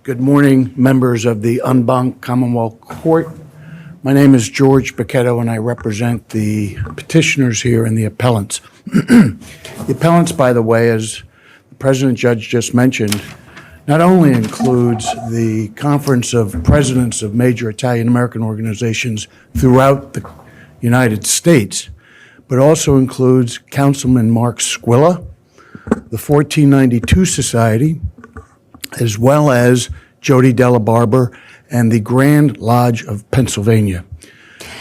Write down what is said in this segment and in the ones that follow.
Good morning, members of the unbanked Commonwealth Court. My name is George Bochetto, and I represent the petitioners here and the appellants. The appellants, by the way, as the President Judge just mentioned, not only includes the Conference of Presidents of major Italian-American organizations throughout the United States, but also includes Councilman Mark Squilla, the 1492 Society, as well as Jody Della Barber and the Grand Lodge of Pennsylvania.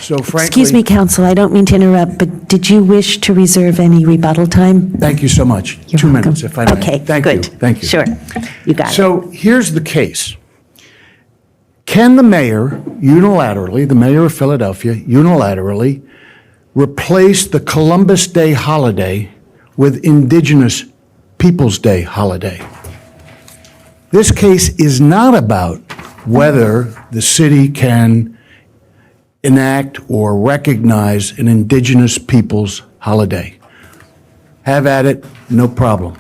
So frankly— Excuse me, counsel, I don't mean to interrupt, but did you wish to reserve any rebuttal time? Thank you so much. You're 2 welcome. minutes, if I may. Okay, Thank good. you. Thank you. Sure, you got it. So here's the case. Can the mayor unilaterally, the mayor of Philadelphia, unilaterally replace the Columbus Day holiday with Indigenous Peoples Day holiday? This case is not about whether the city can enact or recognize an Indigenous Peoples holiday. Have at it, no problem,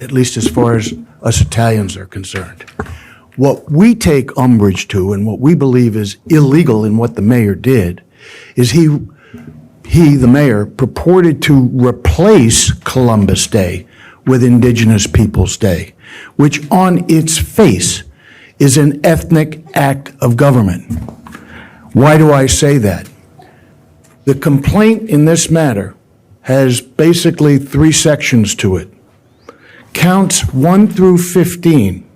at least as far as us Italians are concerned. What we take umbrage to and what we believe is illegal in what the mayor did is he, the mayor, purported to replace Columbus Day with Indigenous Peoples Day, which on its face is an ethnic act of government. Why do I say that? The complaint in this matter has basically 3 sections to it. Counts 1 through 15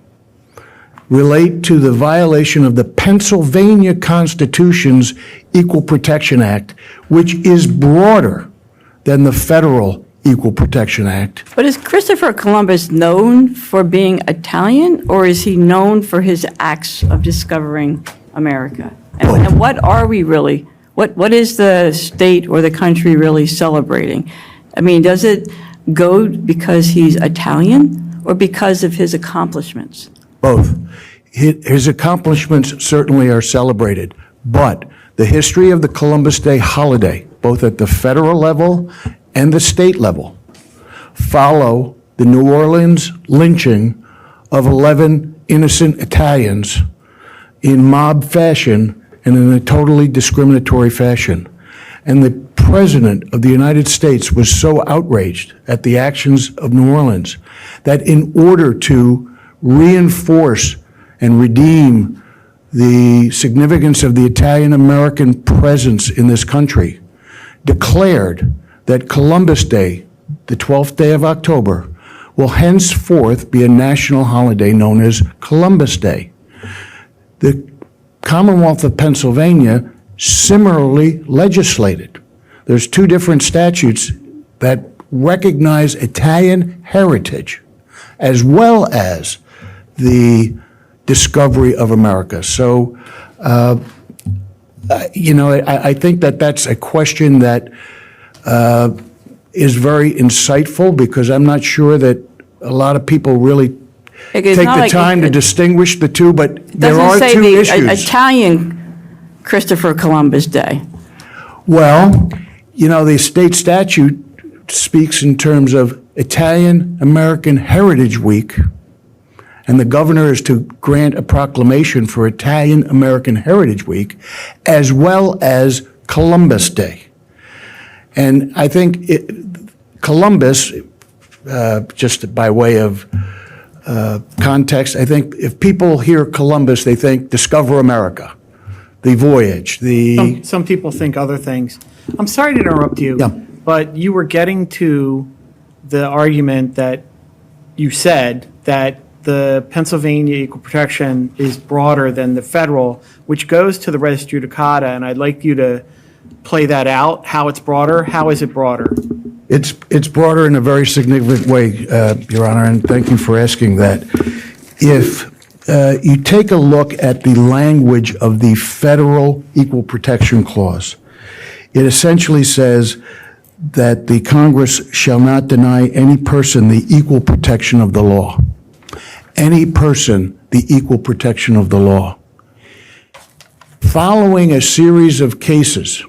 relate to the violation of the Pennsylvania Constitution's Equal Protection Act, which is broader than the federal Equal Protection Act. But is Christopher Columbus known for being Italian, or is he known for his acts of discovering America? And what are we really, what is the state or the country really celebrating? I mean, does it go because he's Italian or because of his accomplishments? Both. His accomplishments certainly are celebrated, but the history of the Columbus Day holiday, both at the federal level and the state level, follow the New Orleans lynching of 11 innocent Italians in mob fashion and in a totally discriminatory fashion. And the President of the United States was so outraged at the actions of New Orleans that in order to reinforce and redeem the significance of the Italian-American presence in this country, declared that Columbus Day, the 12th day of October, will henceforth be a national holiday known as Columbus Day. The Commonwealth of Pennsylvania similarly legislated. There's 2 different statutes that recognize Italian heritage as well as the discovery of America. So, I think that that's a question that is very insightful, because I'm not sure that a lot of people really take the time to distinguish the two, but there are 2 issues. Doesn't say the Italian Christopher Columbus Day. Well, the state statute speaks in terms of Italian American Heritage Week, and the governor is to grant a proclamation for Italian American Heritage Week, as well as Columbus Day. And I think Columbus, just by way of context, I think if people hear Columbus, they think Discover America, the voyage, Some people think other things. I'm sorry to interrupt you, Yeah. but you were getting to the argument that you said that the Pennsylvania equal protection is broader than the federal, which goes to the res judicata, and I'd like you to play that out, how it's broader. How is it broader? It's broader in a very significant way, Your Honor, and thank you for asking that. If you take a look at the language of the federal Equal Protection Clause, it essentially says that the Congress shall not deny any person the equal protection of the law. Any person the equal protection of the law. Following a series of cases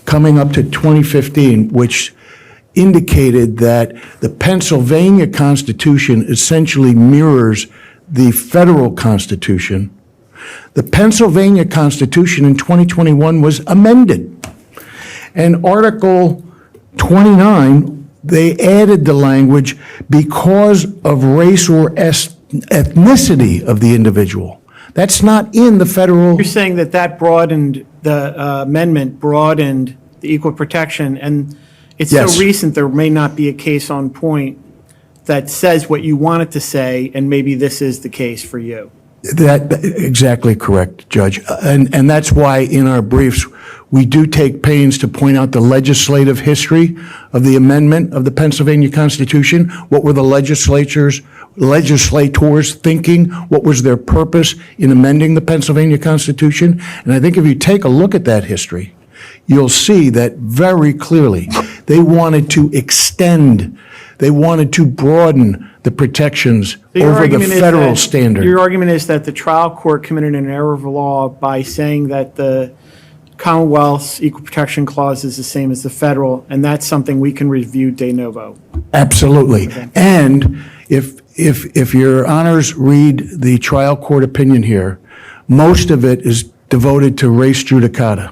coming up to 2015, which indicated that the Pennsylvania Constitution essentially mirrors the federal Constitution, the Pennsylvania Constitution in 2021 was amended. And Article 29, they added the language because of race or ethnicity of the individual. That's not in the federal. You're saying that that broadened, the amendment broadened the equal protection, and it's so Yes. recent, there may not be a case on point that says what you want it to say, and maybe this is the case for you. Exactly correct, Judge. And that's why in our briefs, we do take pains to point out the legislative history of the amendment of the Pennsylvania Constitution. What were the legislators thinking? What was their purpose in amending the Pennsylvania Constitution? And I think if you take a look at that history, you'll see that very clearly they wanted to extend, they wanted to broaden the protections So your over the argument is federal that- standard. Your argument is that the trial court committed an error of law by saying that the Commonwealth's equal protection clause is the same as the federal, and that's something we can review de novo. Absolutely. And if your honors read the trial court opinion here, most of it is devoted to res judicata.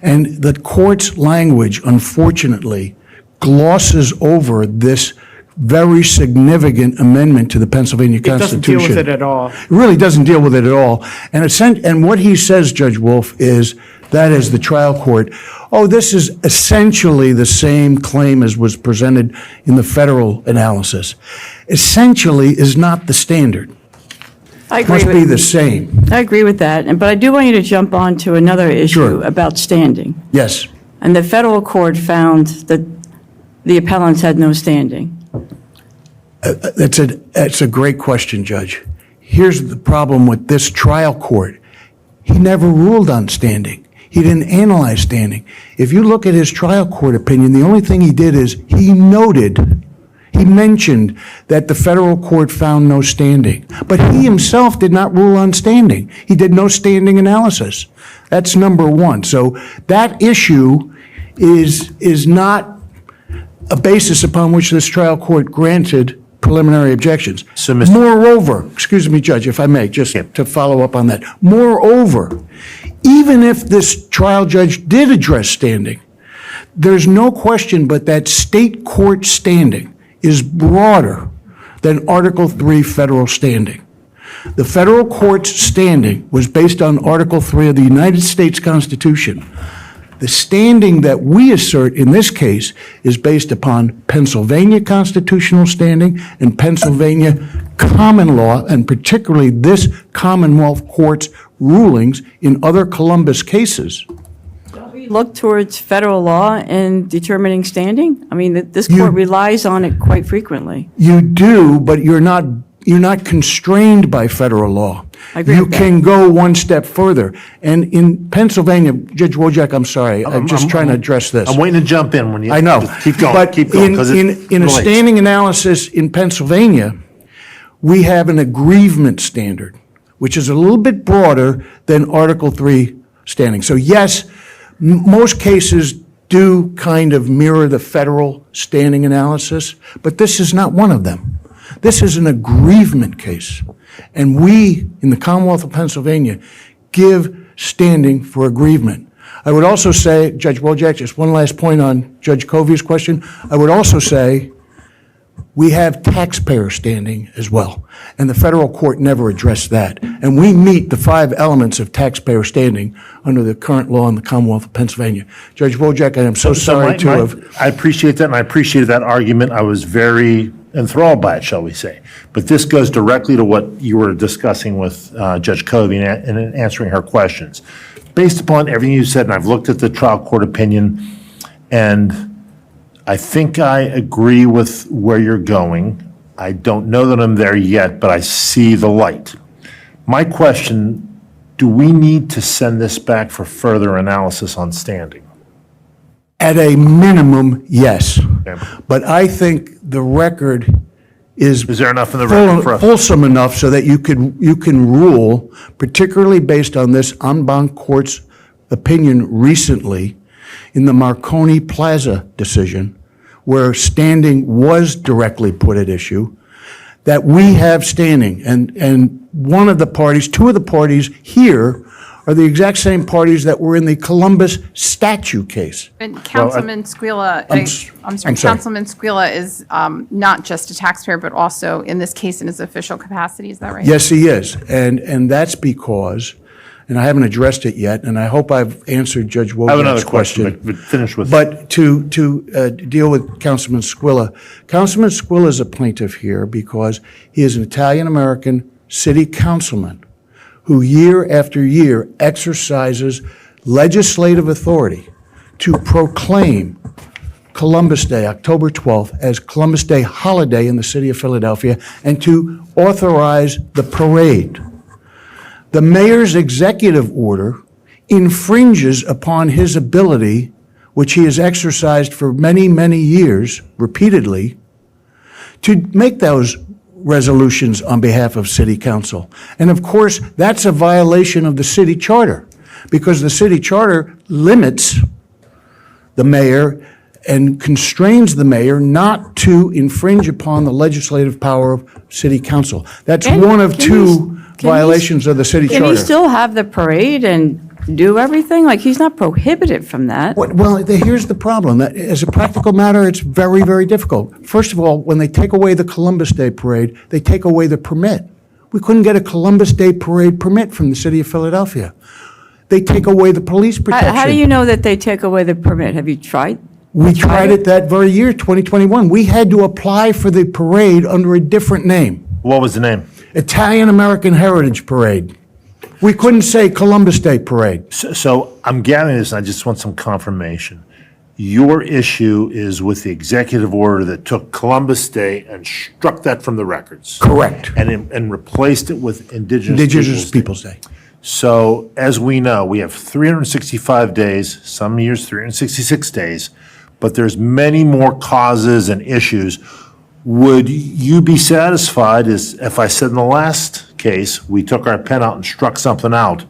And the court's language, unfortunately, glosses over this very significant amendment to the Pennsylvania It doesn't Constitution. deal with it at all. It really doesn't deal with it at all. And what he says, Judge Wolf, is that is the trial court, oh, this is essentially the same claim as was presented in the federal analysis. Essentially is not the standard. I It agree must be the with, same. I agree with that, but I do want you to jump on to another issue Sure. about standing. Yes. And the federal court found that the appellants had no standing. That's a great question, Judge. Here's the problem with this trial court. He never ruled on standing. He didn't analyze standing. If you look at his trial court opinion, the only thing he did is he mentioned that the federal court found no standing. But he himself did not rule on standing. He did no standing analysis. That's number one. So that issue is not a basis upon which this trial court granted preliminary objections. So, Mr. Moreover, excuse me, Judge, if I may, just to follow up on that. Moreover, even if this trial judge did address standing, there's no question but that state court standing is broader than Article 3 federal standing. The federal court's standing was based on Article 3 of the United States Constitution. The standing that we assert in this case is based upon Pennsylvania constitutional standing and Pennsylvania common law, and particularly this Commonwealth Court's rulings in other Columbus cases. We look towards federal law in determining standing? I mean, this You- court relies on it quite frequently. You do, but you're not constrained by federal law. I agree You with that. can go one step further. And in Pennsylvania, Judge Wojciak, I'm sorry, I'm just trying to address this. I'm waiting to jump in when you. I know. Just keep going, But keep going. 'Cause it in a relates. standing analysis in Pennsylvania, we have an aggrievement standard, which is a little bit broader than Article 3 standing. So yes, most cases do kind of mirror the federal standing analysis, but this is not one of them. This is an aggrievement case. And we, in the Commonwealth of Pennsylvania, give standing for aggrievement. I would also say, Judge Wojciak, just one last point on Judge Covey's question. I would also say we have taxpayer standing as well, and the federal court never addressed that. And we meet the 5 elements of taxpayer standing under the current law in the Commonwealth of Pennsylvania. Judge Wojciak, I am so sorry to have. I appreciate that, and I appreciated that argument. I was very enthralled by it, shall we say. But this goes directly to what you were discussing with Judge Covey and in answering her questions. Based upon everything you said, and I've looked at the trial court opinion, and I think I agree with where you're going. I don't know that I'm there yet, but I see the light. My question, do we need to send this back for further analysis on standing? At a minimum, yes. Okay. But I think the record is Is there enough in the record for us? fulsome enough so that you can rule, particularly based on this en banc court's opinion recently in the Marconi Plaza decision, where standing was directly put at issue, that we have standing. And one of the parties, two of the parties here are the exact same parties that were in the Columbus statue case. And Councilman Squilla, I'm I'm s- sorry, I'm sorry. Councilman Squilla is not just a taxpayer, but also in this case in his official capacity, is that right? Yes, he is. And that's because, and I haven't addressed it yet, and I hope I've answered Judge I have another Wojak's question, question. but finish with. But to deal with Councilman Squilla is a plaintiff here because he is an Italian-American city councilman who year after year exercises legislative authority to proclaim Columbus Day, October 12th, as Columbus Day holiday in the city of Philadelphia and to authorize the parade. The mayor's executive order infringes upon his ability, which he has exercised for many, many years, repeatedly, to make those resolutions on behalf of city council. And of course, that's a violation of the city charter, because the city charter limits the mayor and constrains the mayor not to infringe upon the legislative power of city council. That's one of two violations of the city charter. Can he still have the parade and do everything? Like, he's not prohibited from that. Well, here's the problem. As a practical matter, it's very, very difficult. First of all, when they take away the Columbus Day parade, they take away the permit. We couldn't get a Columbus Day parade permit from the city of Philadelphia. They take away the police protection. How do you know that they take away the permit? Have you tried? We tried it that very year, 2021. We had to apply for the parade under a different name, What was the name? Italian American Heritage Parade. We couldn't say Columbus Day Parade. So I'm gathering this, and I just want some confirmation. Your issue is with the executive order that took Columbus Day and struck that from the records. Correct. And replaced it with Indigenous Indigenous Peoples Day. Peoples Day. So as we know, we have 365 days, some years 366 days, but there's many more causes and issues. Would you be satisfied, as if I said in the last case, we took our pen out and struck something out,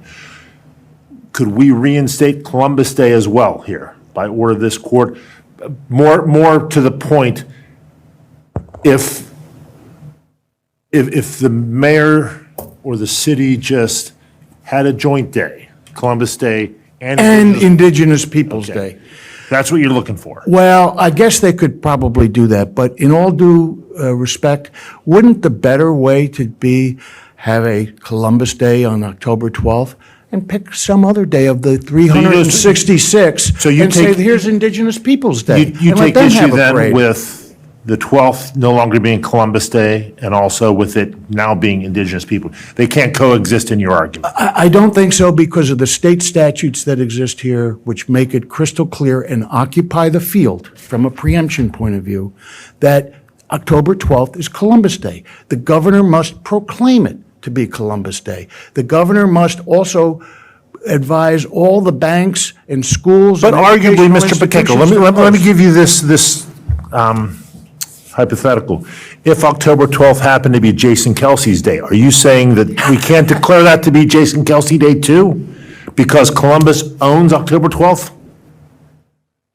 could we reinstate Columbus Day as well here by order of this court? More to the point, if the mayor or the city just had a joint day, Columbus Day and Indigenous Peoples Day. That's what you're looking for. Well, I guess they could probably do that, but in all due respect, wouldn't the better way to be have a Columbus Day on October 12th and pick some other day of the 366 So you and say, take- here's Indigenous Peoples Day? You and let take them issue have a then parade. with the 12th no longer being Columbus Day and also with it now being Indigenous people. They can't coexist in your argument. I don't think so because of the state statutes that exist here, which make it crystal clear and occupy the field from a preemption point of view, that October 12th is Columbus Day. The governor must proclaim it to be Columbus Day. The governor must also advise all the banks and schools. But and arguably, educational Mr. Pacheco, institutions let me to give you this hypothetical. If October 12th happened to be Jason Kelsey's day, are you saying that we can't declare that to be Jason Kelsey Day too? Because Columbus owns October 12th?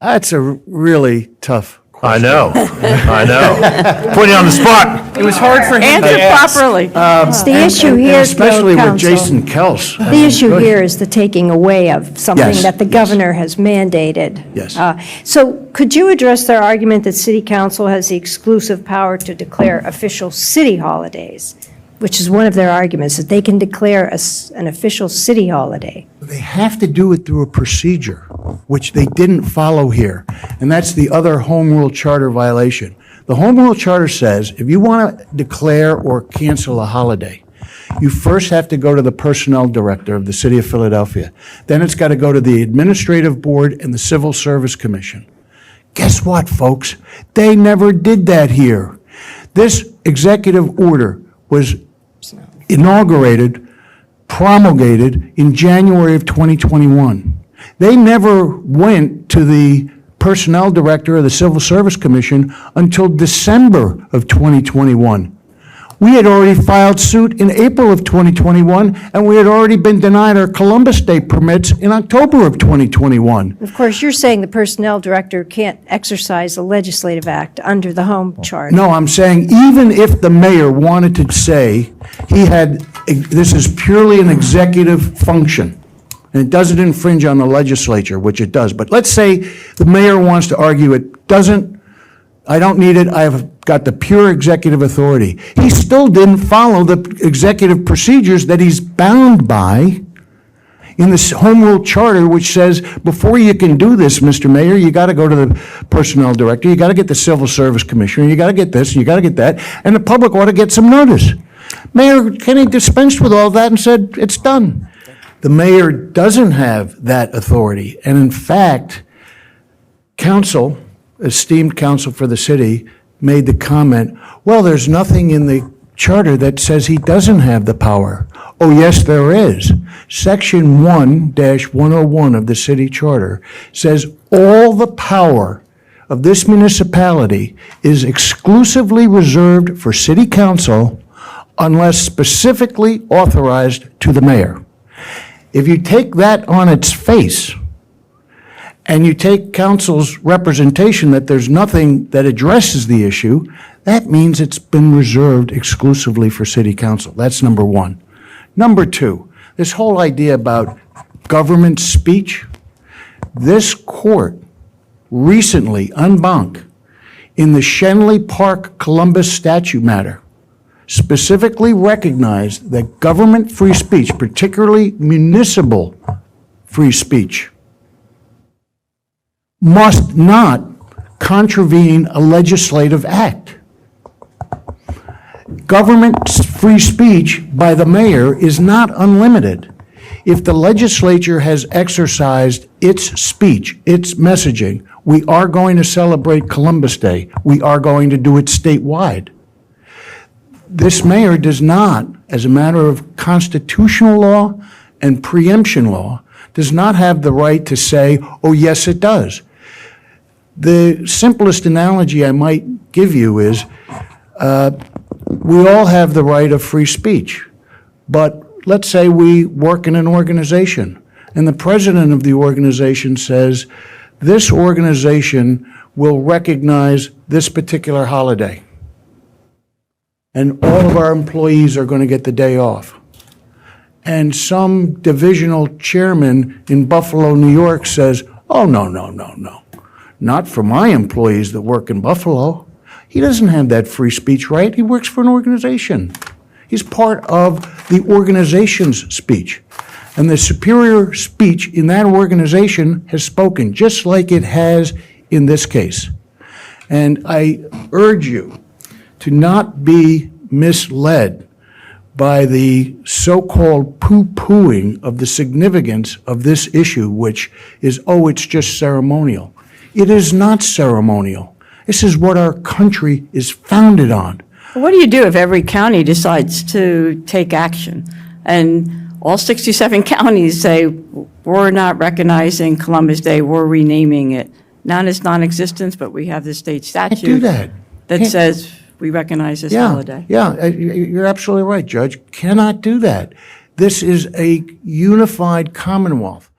That's a really tough I question. know, I know. Putting you on the spot. It was hard for him to Answer ask. properly. It's the issue And here, especially though, with counsel. Jason Kels. I The mean, issue good. here is the taking away of something Yes, that the yes. governor has mandated. Yes. So could you address their argument that city council has the exclusive power to declare official city holidays, which is one of their arguments, that they can declare an official city holiday? They have to do it through a procedure, which they didn't follow here. And that's the other Home Rule Charter violation. The Home Rule Charter says if you want to declare or cancel a holiday, you first have to go to the Personnel Director of the City of Philadelphia. Then it's got to go to the Administrative Board and the Civil Service Commission. Guess what, folks? They never did that here. This executive order was inaugurated, promulgated in January of 2021. They never went to the Personnel Director of the Civil Service Commission until December of 2021. We had already filed suit in April of 2021, and we had already been denied our Columbus Day permits in October of 2021. Of course, you're saying the personnel director can't exercise a legislative act under the home charter. No, I'm saying even if the mayor wanted to say he had, this is purely an executive function, and it doesn't infringe on the legislature, which it does, but let's say the mayor wants to argue it doesn't, I don't need it, I've got the pure executive authority. He still didn't follow the executive procedures that he's bound by in the home rule charter, which says, before you can do this, Mr. Mayor, you got to go to the personnel director, you got to get the civil service commissioner, you got to get this, you got to get that, and the public ought to get some notice. Mayor Kenney dispensed with all that and said, it's done. The mayor doesn't have that authority, and in fact, counsel, esteemed counsel for the city, made the comment, well, there's nothing in the charter that says he doesn't have the power. Oh, yes, there is. Section 1-101 of the city charter says all the power of this municipality is exclusively reserved for city council unless specifically authorized to the mayor. If you take that on its face, and you take council's representation that there's nothing that addresses the issue, that means it's been reserved exclusively for city council. That's number one. Number two, this whole idea about government speech, this court recently, en banc, in the Shenley Park Columbus statute matter, specifically recognized that government free speech, particularly municipal free speech, must not contravene a legislative act. Government free speech by the mayor is not unlimited. If the legislature has exercised its speech, its messaging, we are going to celebrate Columbus Day. We are going to do it statewide. This mayor does not, as a matter of constitutional law and preemption law, does not have the right to say, oh, yes, it does. The simplest analogy I might give you is we all have the right of free speech, but let's say we work in an organization and the president of the organization says, this organization will recognize this particular holiday and all of our employees are going to get the day off. And some divisional chairman in Buffalo, New York says, oh, no, no, no, no. Not for my employees that work in Buffalo. He doesn't have that free speech right. He works for an organization. He's part of the organization's speech. And the superior speech in that organization has spoken, just like it has in this case. And I urge you to not be misled by the so-called poo-pooing of the significance of this issue, which is, oh, it's just ceremonial. It is not ceremonial. This is what our country is founded on. What do you do if every county decides to take action? And all 67 counties say, we're not recognizing Columbus Day, we're renaming it. Not as non-existence, but we have the state statute. Can't do that. That Can't- says we recognize this Yeah, holiday. yeah, you're absolutely right, Judge. Cannot do that. This is a unified Commonwealth.